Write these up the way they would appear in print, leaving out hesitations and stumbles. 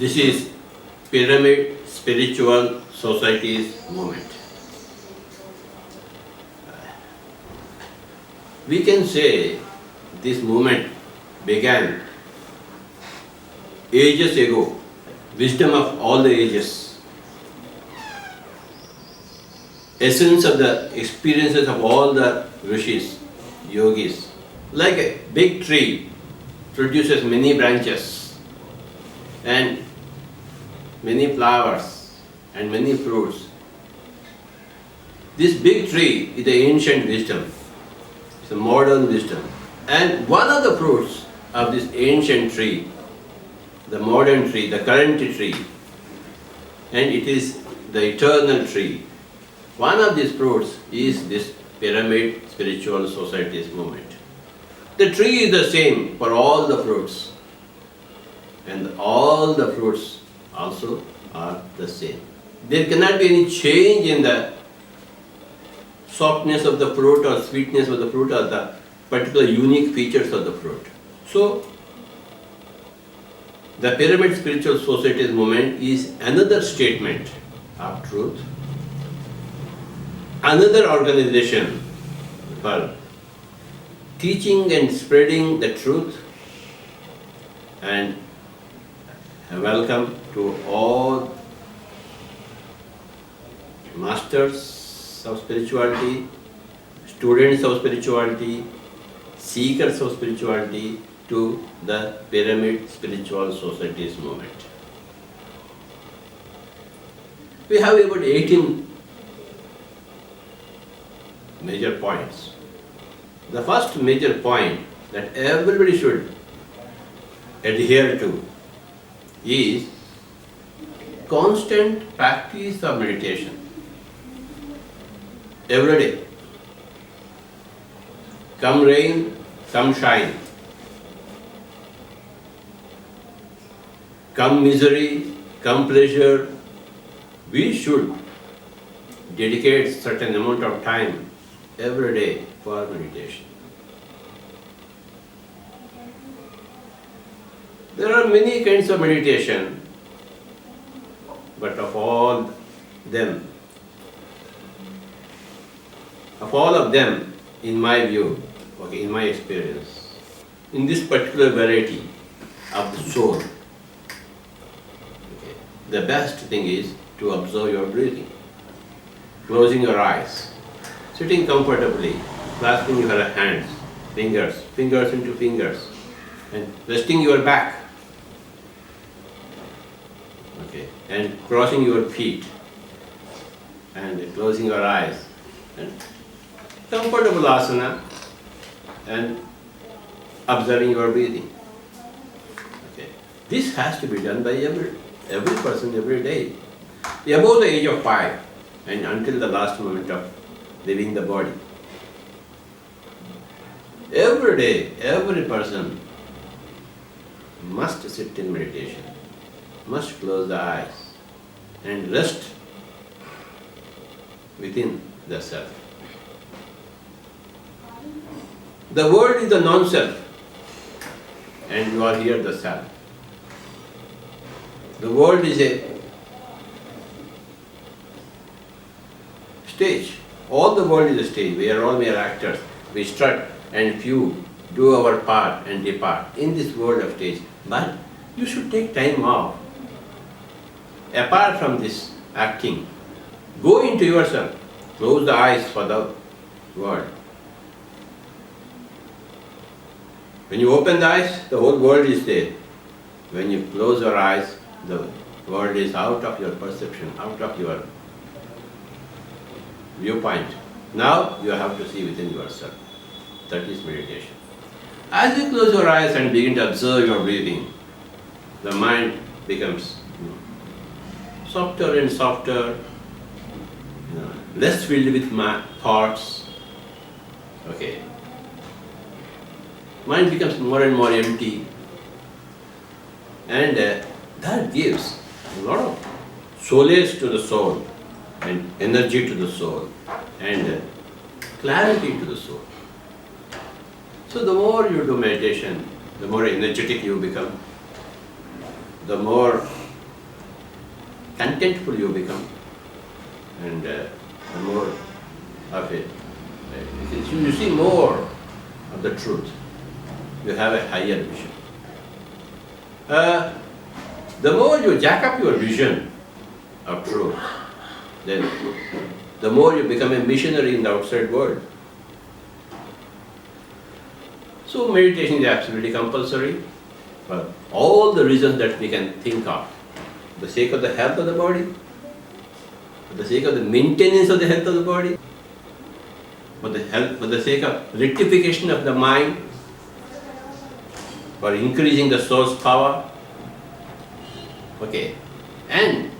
This is Pyramid Spiritual Society's movement. We can say this movement began ages ago, wisdom of all the ages, essence of the experiences of all the rishis, yogis. Like a big tree produces many branches and many flowers and many fruits. This big tree is the ancient wisdom, it's a modern wisdom. And one of the fruits of this ancient tree, the modern tree, the current tree, and it is the eternal tree. One of these fruits is this Pyramid Spiritual Society's movement. The tree is the same for all the fruits, and all the fruits also are the same. There cannot be any change in the softness of the fruit or sweetness of the fruit or the particular unique features of the fruit. So, the Pyramid Spiritual Society's movement is another statement of truth, another organization for teaching and spreading the truth, and welcome to all masters of spirituality, students of spirituality, seekers of spirituality to the Pyramid Spiritual Society's movement. We have about 18 major points. The first major point that everybody should adhere to is constant practice of meditation. Every day. Come rain, come shine. Come misery, come pleasure. We should dedicate certain amount of time every day for meditation. There are many kinds of meditation, but of all of them, in my view, in my experience, in this particular variety of the soul, the best thing is to observe your breathing, closing your eyes, sitting comfortably, clasping your hands, fingers into fingers, and resting your back, and crossing your feet, and closing your eyes, and comfortable asana, and observing your breathing. This has to be done by every person every day, above the age of 5 and until the last moment of leaving the body. Every day, every person must sit in meditation, must close the eyes and rest within the self. The world is the non-self, and you are here the self. The world is a stage. All the world is a stage. We are all mere actors. We strut and few do our part and depart in this world of stage. But you should take time off. Apart from this acting, go into yourself. Close the eyes for the world. When you open the eyes, the whole world is there. When you close your eyes, the world is out of your perception, out of your viewpoint. Now you have to see within yourself. That is meditation. As you close your eyes and begin to observe your breathing, the mind becomes softer and softer, less filled with thoughts. Mind becomes more and more empty, and that gives a lot of solace to the soul, and energy to the soul, and clarity to the soul. So the more you do meditation, the more energetic you become, the more contentful you become, and the more of it, you see more of the truth. You have a higher vision. The more you jack up your vision of truth, then the more you become a missionary in the outside world. So meditation is absolutely compulsory for all the reasons that we can think of. For the sake of the health of the body, for the sake of the maintenance of the health of the body, for the sake of rectification of the mind, for increasing the source power. Okay. And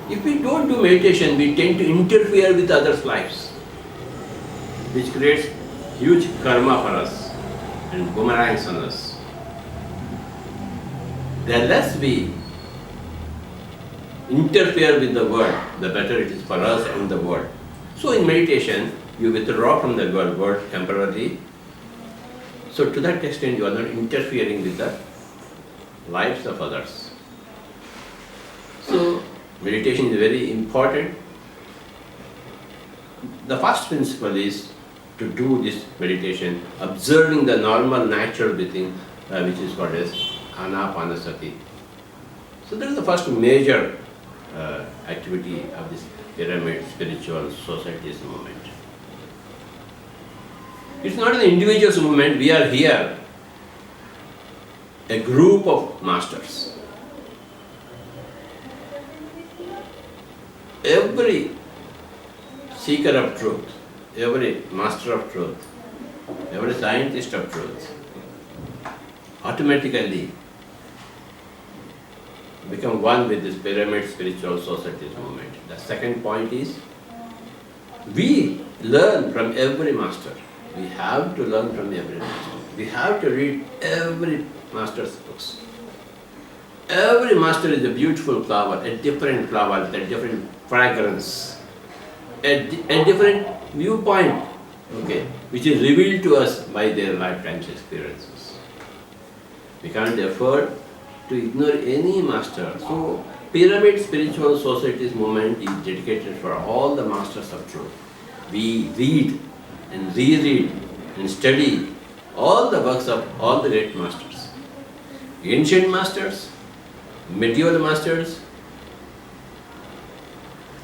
if we don't do meditation, we tend to interfere with others' lives, which creates huge karma for us and boomerangs on us. The less we interfere with the world, the better it is for us and the world. So in meditation, you withdraw from the world temporarily. So to that extent, you are not interfering with the lives of others. So meditation is very important. The first principle is to do this meditation, observing the normal natural breathing, which is called as Ana-Pana-Sati. So that is the first major activity of this pyramid spiritual society's movement. It's not an individual's movement. We are here, a group of masters. Every seeker of truth, every master of truth, every scientist of truth automatically become one with this pyramid spiritual society's movement. The second point is, we learn from every master. We have to learn from every master. We have to read every master's books. Every master is a beautiful flower, a different flower with a different fragrance, a different viewpoint, okay, which is revealed to us by their lifetime's experiences. We can't afford to ignore any master. So, Pyramid Spiritual Society's movement is dedicated for all the masters of truth. We read and reread and study all the works of all the great masters. Ancient masters, medieval masters,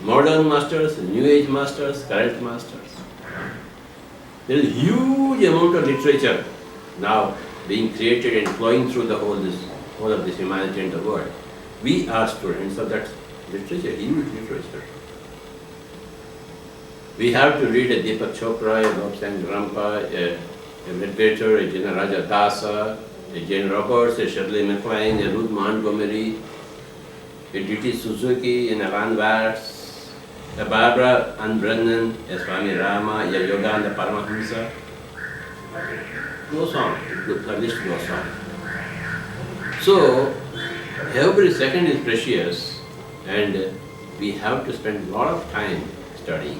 modern masters, new age masters, current masters. There is a huge amount of literature now being created and flowing through the whole of this humanity and the world. We are students of that literature, huge literature. We have to read a Deepak Chopra, a Lobsang Rampa, a meditator, a Jana Raja Dasa, a Jane Roberts, a Shirley MacLaine, a Ruth Montgomery, a D.T. Suzuki, an Alan Watts, a Barbara Ann Brennan, a Swami Rama, a Yogananda Paramahamsa. Goes on, the list goes on. So, every second is precious, and we have to spend a lot of time studying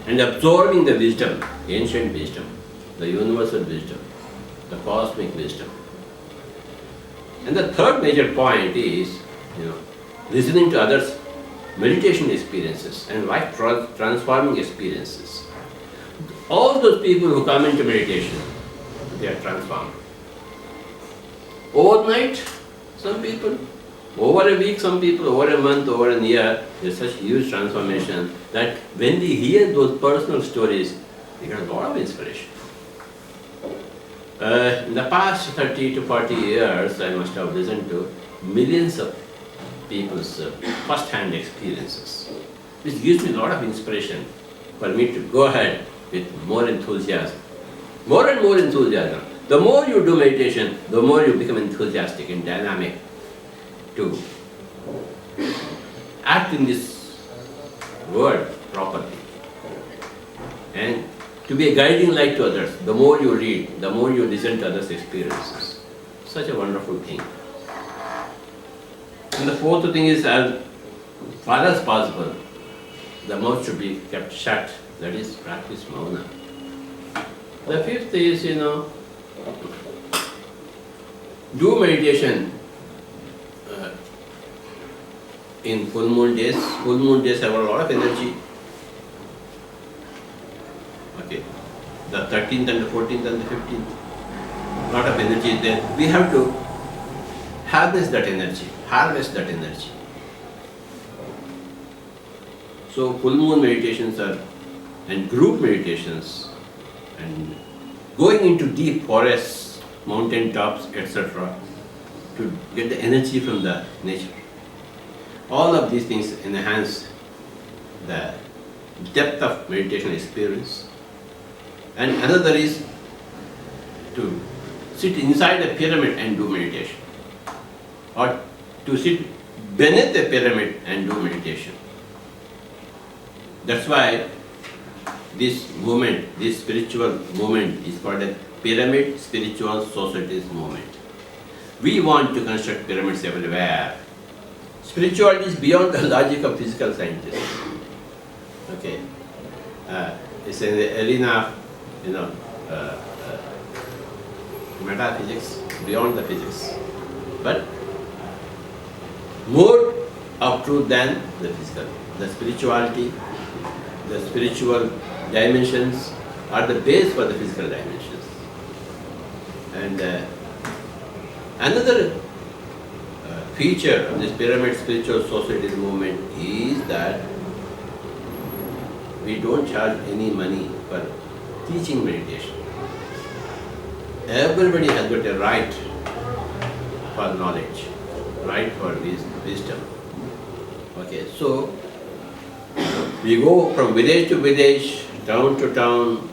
and absorbing the wisdom, ancient wisdom, the universal wisdom, the cosmic wisdom. And the third major point is, listening to others' meditation experiences and life transforming experiences. All those people who come into meditation, they are transformed. Overnight, some people, over a week, some people, over a month, over a year, there's such huge transformation that when we hear those personal stories, we get a lot of inspiration. In the past 30 to 40 years, I must have listened to millions of people's first-hand experiences, which gives me a lot of inspiration for me to go ahead with more enthusiasm. More and more enthusiasm. The more you do meditation, the more you become enthusiastic and dynamic to act in this world properly and to be a guiding light to others. The more you read, the more you listen to others' experiences. Such a wonderful thing. And the fourth thing is, as far as possible, the mouth should be kept shut. That is, practice mauna. The fifth is, do meditation in full moon days have a lot of energy. Okay, the 13th and the 14th and the 15th, lot of energy is there. We have to harvest that energy. So full moon meditations and group meditations and going into deep forests, mountain tops, etc. to get the energy from the nature. All of these things enhance the depth of meditation experience. And another is to sit inside a pyramid and do meditation, or to sit beneath a pyramid and do meditation. That's why this movement, this spiritual movement is called a Pyramid Spiritual Societies movement. We want to construct pyramids everywhere. Spirituality is beyond the logic of physical scientists. Okay, it's in the arena of metaphysics, beyond the physics, but more of truth than the physical. The spirituality, the spiritual dimensions are the base for the physical dimensions. And another feature of this Pyramid Spiritual Societies movement is that we don't charge any money for teaching meditation. Everybody has got a right for knowledge, right for wisdom. Okay, so we go from village to village, town to town,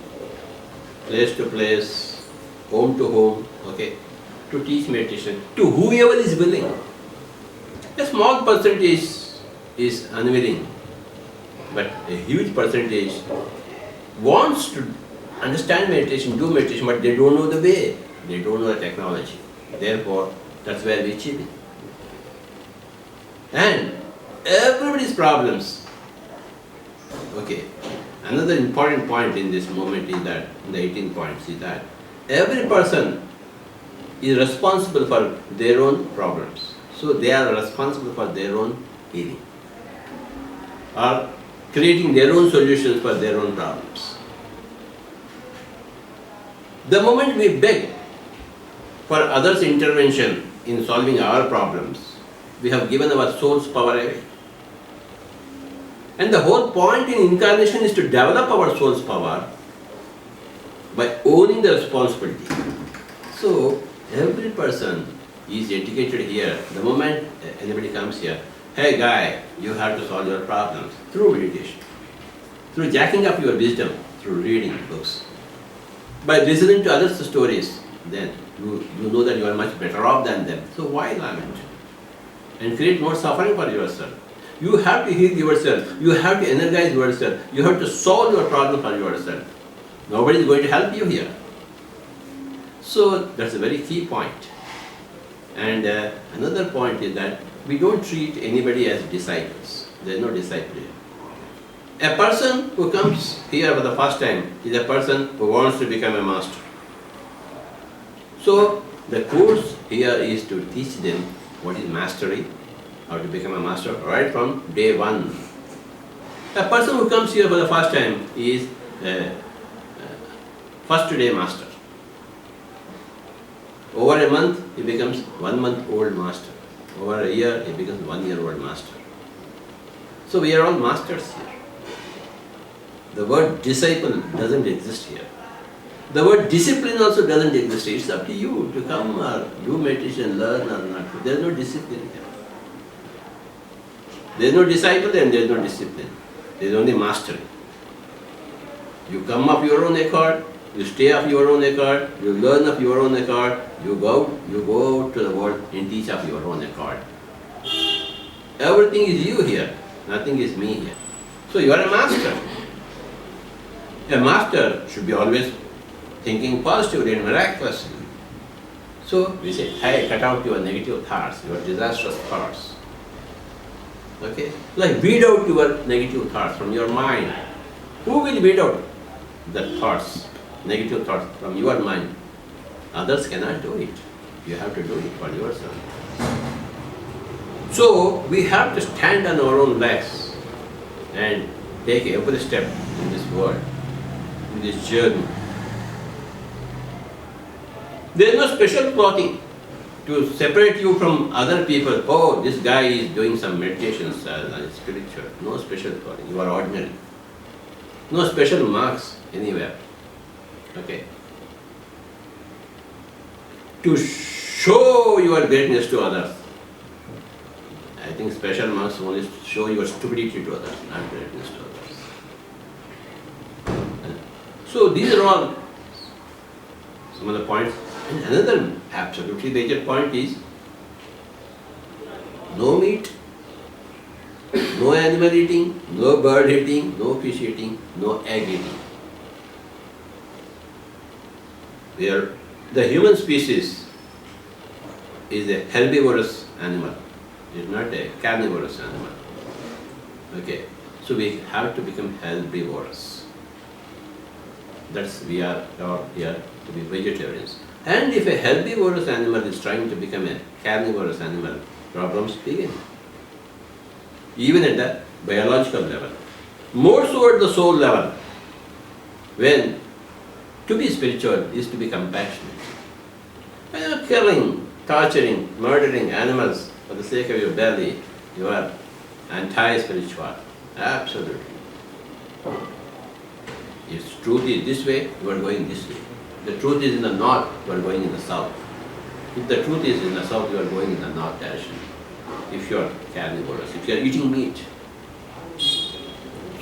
place to place, home to home, okay, to teach meditation to whoever is willing. A small percentage is unwilling, but a huge percentage wants to understand meditation, do meditation, but they don't know the way, they don't know the technology. Therefore, that's where we chip in. And everybody's problems. Okay, another important point in this moment is that, in the 18 points, is that every person is responsible for their own problems. So they are responsible for their own healing, or creating their own solutions for their own problems. The moment we beg for others' intervention in solving our problems, we have given our soul's power away. And the whole point in incarnation is to develop our soul's power by owning the responsibility. So every person is educated here. The moment anybody comes here, hey guy, you have to solve your problems through meditation, through jacking up your wisdom, through reading books. By listening to others' stories, then you know that you are much better off than them. So why lament? And create more suffering for yourself. You have to heal yourself. You have to energize yourself. You have to solve your problem for yourself. Nobody is going to help you here. So that's a very key point. And another point is that we don't treat anybody as disciples. There is no disciple here. A person who comes here for the first time is a person who wants to become a master. So the course here is to teach them what is mastery, how to become a master right from day one. A person who comes here for the first time is a first day master. Over a month, he becomes 1 month old master. Over a year, he becomes 1 year old master. So we are all masters here. The word disciple doesn't exist here. The word discipline also doesn't exist here. It's up to you to come or do meditation, learn or not. There is no discipline here. There is no disciple and there is no discipline. There is only mastery. You come of your own accord, you stay of your own accord, you learn of your own accord, you go out to the world and teach of your own accord. Everything is you here, nothing is me here. So you are a master. A master should be always thinking positively and miraculously. So we say, hey, cut out your negative thoughts, your disastrous thoughts. Okay? Like weed out your negative thoughts from your mind. Who will weed out the thoughts, negative thoughts from your mind? Others cannot do it. You have to do it for yourself. So we have to stand on our own legs and take every step in this world, in this journey. There is no special clothing to separate you from other people. Oh, this guy is doing some meditations and spiritual. No special clothing. You are ordinary. No special marks anywhere. Okay. To show your greatness to others. I think special marks only show your stupidity to others, not greatness to others. So these are all some of the points. And another absolutely major point is no meat, no animal eating, no bird eating, no fish eating, no egg eating. Where the human species is a herbivorous animal, it is not a carnivorous animal. Okay, so we have to become herbivorous. That's we are here to be vegetarians. And if a herbivorous animal is trying to become a carnivorous animal, problems begin. Even at the biological level. More so at the soul level. When to be spiritual is to be compassionate. When you are killing, torturing, murdering animals for the sake of your belly, you are anti-spiritual. Absolutely. If truth is this way, you are going this way. The truth is in the north, you are going in the south. If the truth is in the south, you are going in the north direction. If you are carnivorous, if you are eating meat.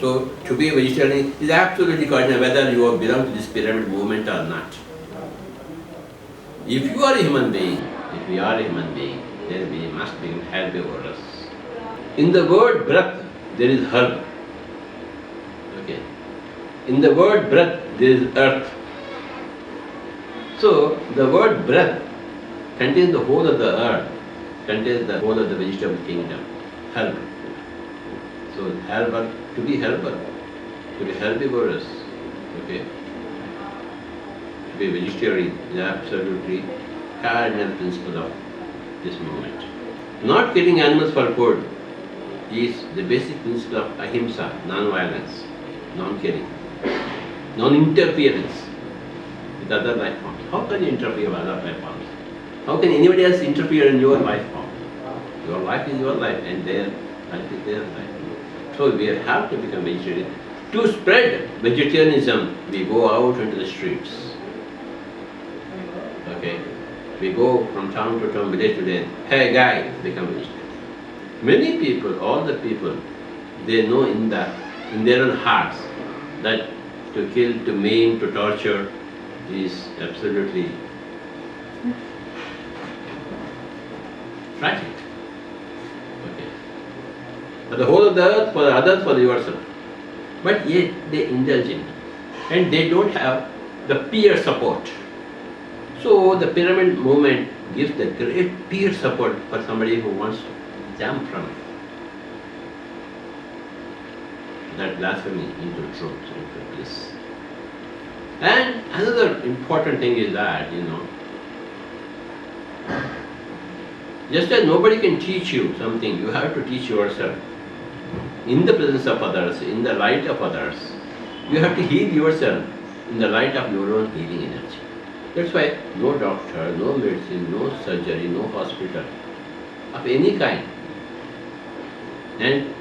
So, to be a vegetarian is absolutely cardinal whether you belong to this pyramid movement or not. If you are a human being, if we are a human being, then we must become herbivorous. In the word breath, there is herb. Okay. In the word breath, there is earth. So, the word breath contains the whole of the earth, contains the whole of the vegetable kingdom, herb. So, herbal, to be herbal, to be herbivorous, okay, to be vegetarian is absolutely cardinal principle of this movement. Not killing animals for food is the basic principle of ahimsa, non-violence, non-killing, non-interference with other life forms. How can you interfere with other life forms? How can anybody else interfere in your life form? Your life is your life and their life is their life. So we have to become vegetarian. To spread vegetarianism, we go out into the streets. Okay? We go from town to town, village to village. Hey guy, become vegetarian. Many people, all the people, they know in their own hearts that to kill, to maim, to torture is absolutely tragic. Okay. For the whole of the earth, for the others, for yourself. But yet they indulge in. And they don't have the peer support. So the pyramid movement gives the great peer support for somebody who wants to jump from that blasphemy into truth, into bliss. And another important thing is that, just as nobody can teach you something, you have to teach yourself. In the presence of others, in the light of others, you have to heal yourself in the light of your own healing energy. That's why no doctor, no medicine, no surgery, no hospital of any kind. And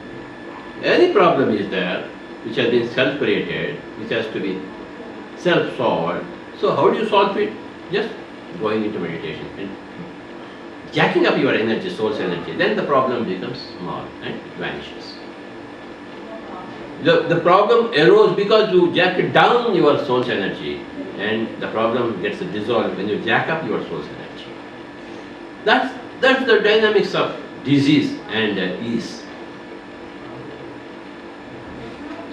any problem is there which has been self-created, which has to be self-solved. So how do you solve it? Just going into meditation and jacking up your energy, soul's energy. Then the problem becomes small and vanishes. The problem arose because you jacked down your soul's energy, and the problem gets dissolved when you jack up your soul's energy. That's the dynamics of disease and ease.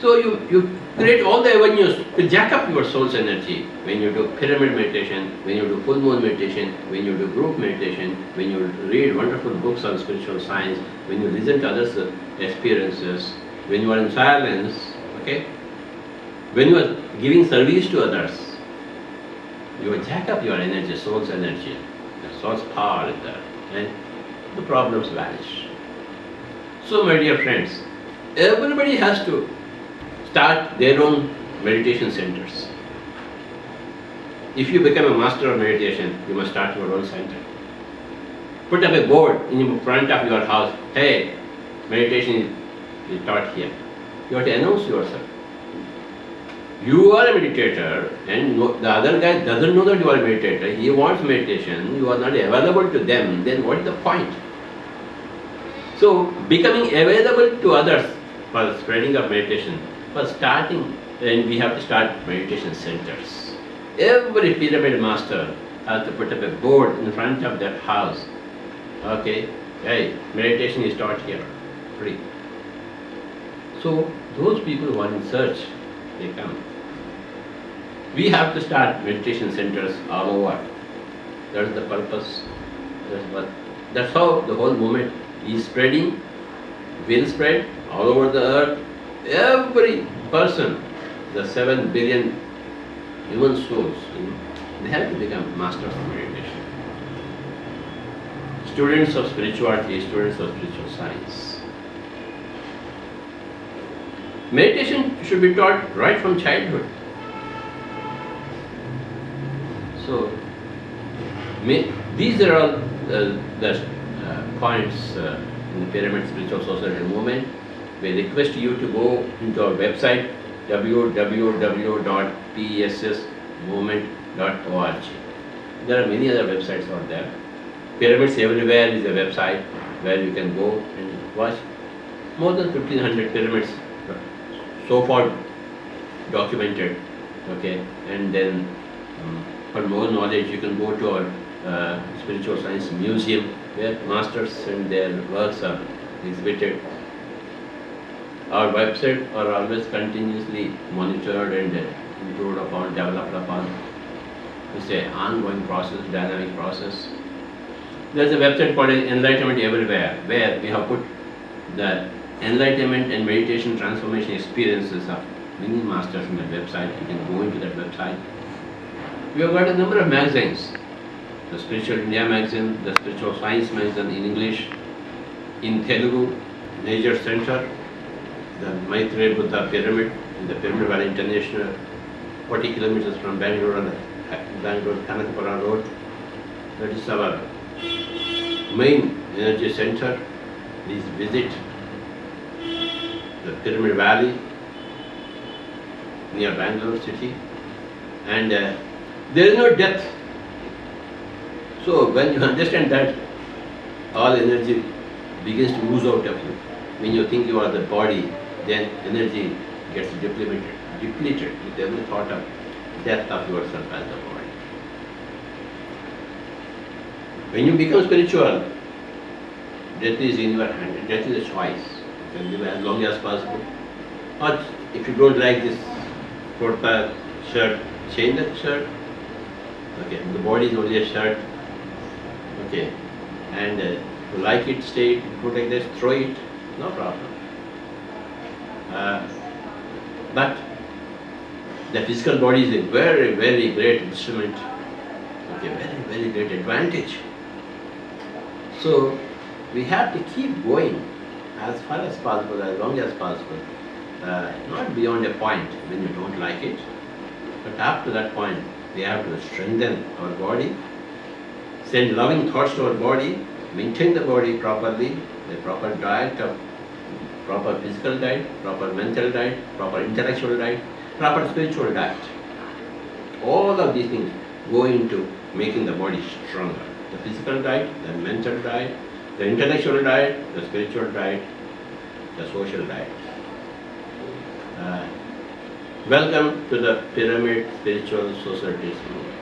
So you create all the avenues to jack up your soul's energy when you do pyramid meditation, when you do full moon meditation, when you do group meditation, when you read wonderful books on spiritual science, when you listen to others' experiences, when you are in silence, okay? When you are giving service to others, you jack up your energy, soul's energy, the soul's power is there, and the problems vanish. So my dear friends, everybody has to start their own meditation centers. If you become a master of meditation, you must start your own center. Put up a board in front of your house. Hey, meditation is taught here. You have to announce yourself. You are a meditator and the other guy doesn't know that you are a meditator. He wants meditation. You are not available to them. Then what is the point? So becoming available to others for spreading of meditation, for starting, and we have to start meditation centers. Every pyramid master has to put up a board in front of their house. Okay, hey, meditation is taught here, free. So those people who are in search, they come. We have to start meditation centers all over. That's the purpose. That's how the whole movement is spreading, will spread all over the earth. Every person, the 7 billion human souls, they have to become masters of meditation. Students of spirituality, students of spiritual science. Meditation should be taught right from childhood. So, these are all the points in the Pyramid Spiritual Society movement. We request you to go into our website www.pssmovement.org. There are many other websites out there. Pyramids Everywhere is a website where you can go and watch more than 1500 pyramids so far documented. Okay, and then for more knowledge you can go to our Spiritual Science Museum where masters and their works are exhibited. Our website are always continuously monitored and improved upon, developed upon. It's an ongoing process, dynamic process. There's a website called Enlightenment Everywhere where we have put the enlightenment and meditation transformation experiences of many masters in that website. You can go into that website. We have got a number of magazines. The Spiritual India magazine, the Spiritual Science magazine in English, in Telugu, Nature Center, the Maitreya Buddha Pyramid in the Pyramid Valley International, 40 kilometers from Bangalore on the Bangalore Kanakapura Road. That is our main energy center. Please visit the Pyramid Valley near Bangalore city. And there is no death. So when you understand that, all energy begins to ooze out of you. When you think you are the body, then energy gets depleted with every thought of death of yourself as the body. When you become spiritual, death is in your hand, death is a choice. You can live as long as possible. Or if you don't like this kurta shirt, change that shirt. Okay, the body is only a shirt. Okay, and you like it, stay it, put like this, throw it, no problem. But the physical body is a very, very great instrument. Okay, very, very great advantage. So we have to keep going as far as possible, as long as possible. Not beyond a point when you don't like it, but up to that point, we have to strengthen our body, send loving thoughts to our body, maintain the body properly, the proper diet, proper physical diet, proper mental diet, proper intellectual diet, proper spiritual diet. All of these things go into making the body stronger. The physical diet, the mental diet, the intellectual diet, the spiritual diet, the social diet. Welcome to the Pyramid Spiritual Society's movement.